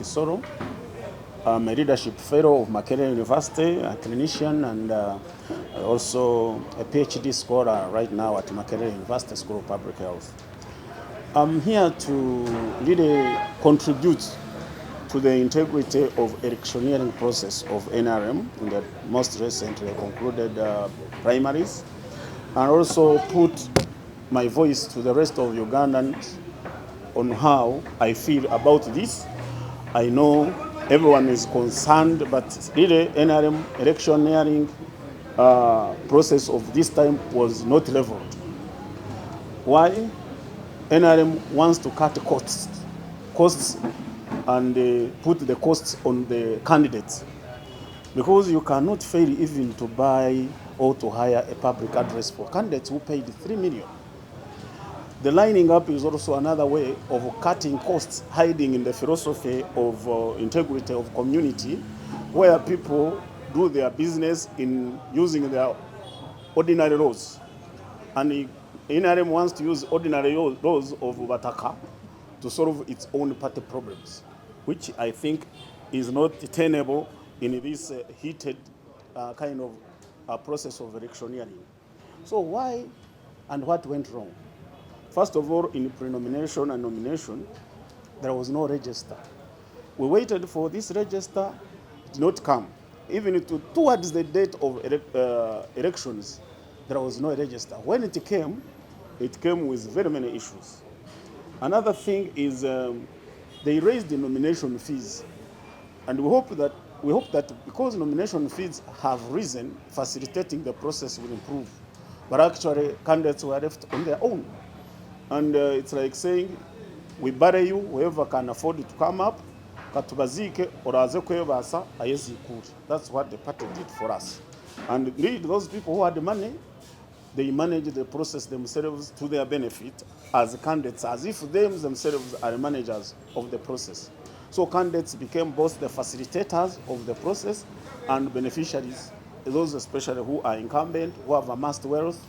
Kisoro. I'm a leadership fellow of Makerere University, a clinician, and also a PhD scholar right now at Makerere University School of Public Health. I'm here to really contribute to the integrity of electioneering process of NRM in the most recently concluded primaries, and also put my voice to the rest of Ugandans on how I feel about this. I know everyone is concerned, but really NRM electioneering process of this time was not leveled. Why? NRM wants to cut costs and put the costs on the candidates, because you cannot fail even to buy or to hire a public address for candidates who paid 3 million. The lining up is also another way of cutting costs, hiding in the philosophy of integrity of community, where people do their business in using their ordinary laws. And NRM wants to use ordinary laws of Bataka to solve its own party problems, which I think is not tenable in this heated kind of process of electioneering. So why and what went wrong? First of all, in pre-nomination and nomination, there was no register. We waited for this register, it did not come. Even towards the date of elections, there was no register. When it came with very many issues. Another thing is they raised the nomination fees. And we hope that because nomination fees have risen, facilitating the process will improve. But actually, candidates were left on their own. And it's like saying, we bury you, whoever can afford to come up, katubazike oraze kwebasa ayezikuri. That's what the party did for us. And indeed, those people who had money, they managed the process themselves to their benefit as candidates, as if themselves are managers of the process. So candidates became both the facilitators of the process and beneficiaries, those especially who are incumbent, who have amassed wealth,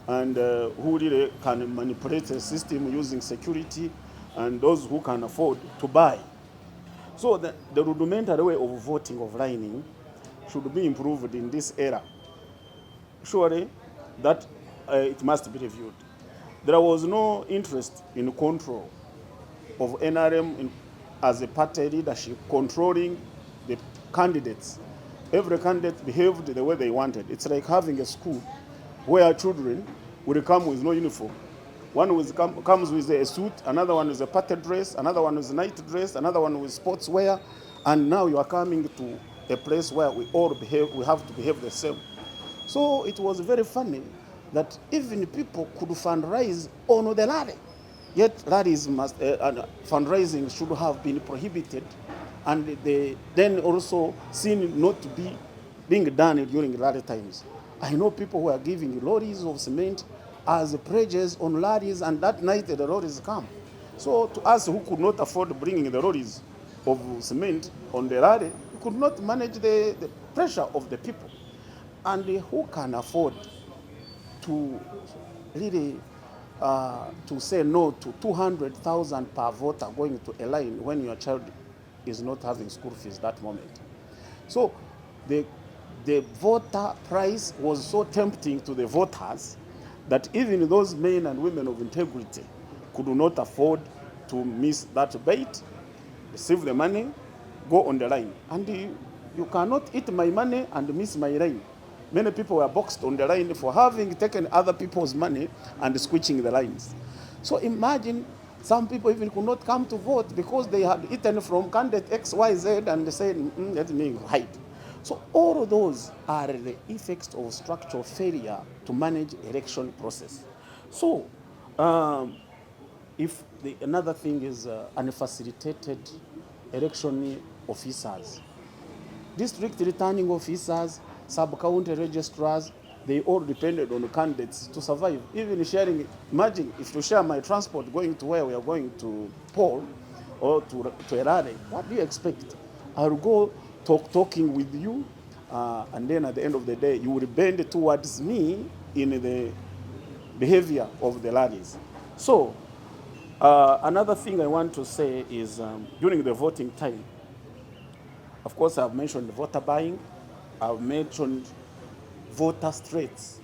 and who really can manipulate the system using security, and those who can afford to buy. So the rudimentary way of voting, of lining, should be improved in this era. Surely that it must be reviewed. There was no interest in control of NRM as a party leadership controlling the candidates. Every candidate behaved the way they wanted. It's like having a school where children will come with no uniform. One comes with a suit, another one with a party dress, another one with a night dress, another one with sportswear, and now you are coming to a place where we have to behave the same. So it was very funny that even people could fundraise on the rally. Yet rallies fundraising should have been prohibited, and they then also seen not to be being done during rally times. I know people who are giving lorries of cement as pledges on lorries, and that night the lorries come. So to us who could not afford bringing the lorries of cement on the rally, we could not manage the pressure of the people. And who can afford to really to say no to 200,000 per voter going to a line when your child is not having school fees that moment? So the voter price was so tempting to the voters that even those men and women of integrity could not afford to miss that bait, receive the money, go on the line. And you cannot eat my money and miss my line. Many people were boxed on the line for having taken other people's money and switching the lines. So imagine some people even could not come to vote because they had eaten from candidate XYZ and they said, let me hide. So all of those are the effects of structural failure to manage election process. So another thing is unfacilitated election officers. District returning officers, sub-county registrars, they all depended on candidates to survive. Even sharing, imagine if you share my transport going to where we are going to poll or to a rally, what do you expect? I will go talking with you, and then at the end of the day, you will bend towards me in the behavior of the rallies. So another thing I want to say is during the voting time, Of course, I've mentioned voter buying. I've mentioned voter threats.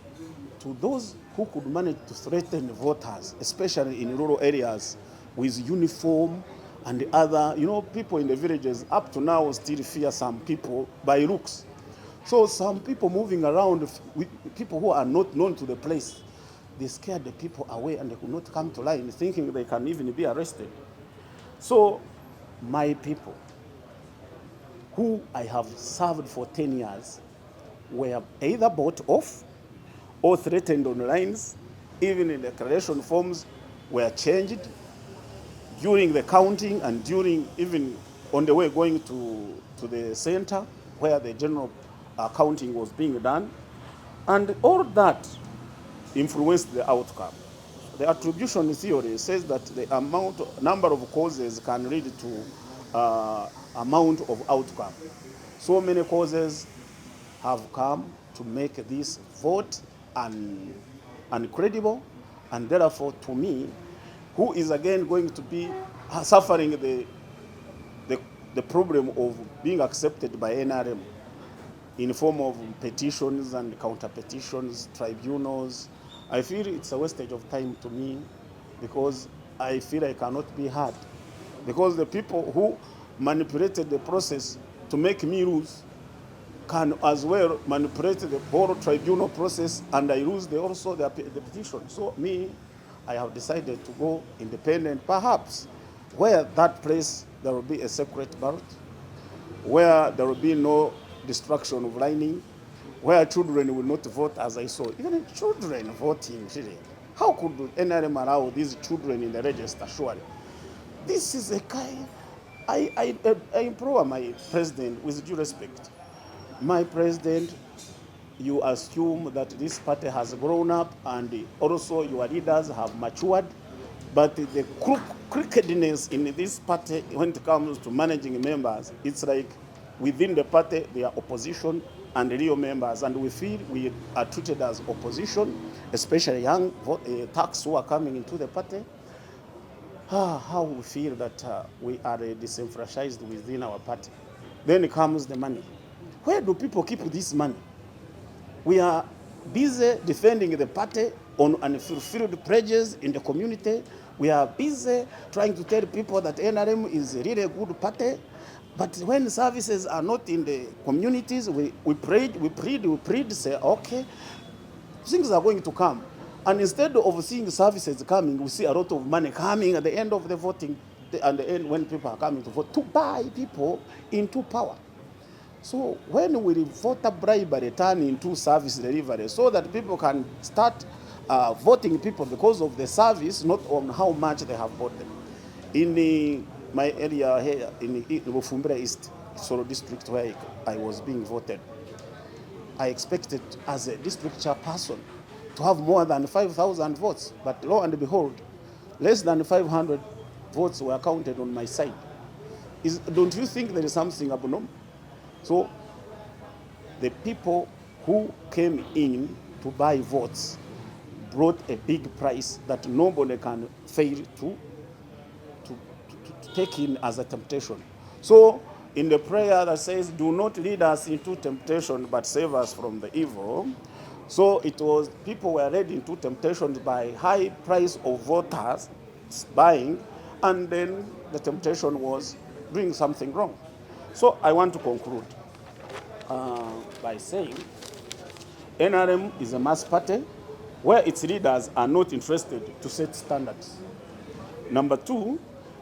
To those who could manage to threaten voters, especially in rural areas, with uniform and other, people in the villages up to now still fear some people by looks. So some people moving around with people who are not known to the place, they scared the people away and they could not come to line, thinking they can even be arrested. So my people, who I have served for 10 years, were either bought off or threatened on lines. Even in the declaration forms were changed during the counting and during even on the way going to the center where the general counting was being done. And all that influenced the outcome. The attribution theory says that the number of causes can lead to amount of outcome. So many causes have come to make this vote uncredible, and therefore, to me, who is again going to be suffering the problem of being accepted by NRM in form of petitions and counter petitions, tribunals. I feel it's a wastage of time to me because I feel I cannot be heard. Because the people who manipulated the process to make me lose can as well manipulate the whole tribunal process, and I lose also the petition. So me, I have decided to go independent, perhaps where that place there will be a secret ballot, where there will be no destruction of lining, where children will not vote as I saw. Even children voting, really. How could NRM allow these children in the register, surely? This is a kind, I implore my president with due respect. My president, you assume that this party has grown up and also your leaders have matured, but the crookedness in this party when it comes to managing members, it's like within the party they are opposition and real members, and we feel we are treated as opposition, especially young thugs who are coming into the party. How we feel that we are disenfranchised within our party. Then comes the money. Where do people keep this money? We are busy defending the party on unfulfilled pledges in the community. We are busy trying to tell people that NRM is really a good party. But when services are not in the communities, we plead, say, okay, things are going to come. And instead of seeing services coming, we see a lot of money coming at the end of the voting, at the end when people are coming to vote, to buy people into power. So when will voter bribery turn into service delivery so that people can start voting people because of the service, not on how much they have bought them? In my area here, in Bufumbira East, Kisoro district where I was being voted, I expected as a district chairperson to have more than 5,000 votes, but lo and behold, less than 500 votes were counted on my side. Don't you think there is something abnormal? So the people who came in to buy votes brought a big price that nobody can fail to take in as a temptation. So in the prayer that says, do not lead us into temptation, but save us from the evil. So it was, people were led into temptation by high price of voters buying, and then the temptation was doing something wrong. So I want to conclude by saying NRM is a mass party where its leaders are not interested to set standards. Number two,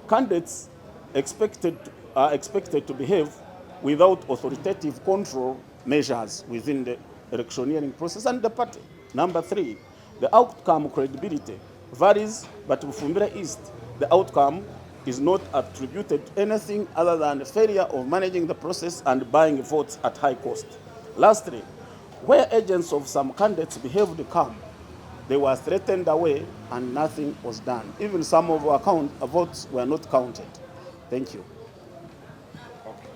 candidates are expected to behave without authoritative control measures within the electioneering process and the party. Number three, the outcome credibility varies, but Bufumbira East, the outcome is not attributed to anything other than the failure of managing the process and buying votes at high cost. Lastly, where agents of some candidates behaved calm, they were threatened away and nothing was done. Even some of our votes were not counted. Thank you.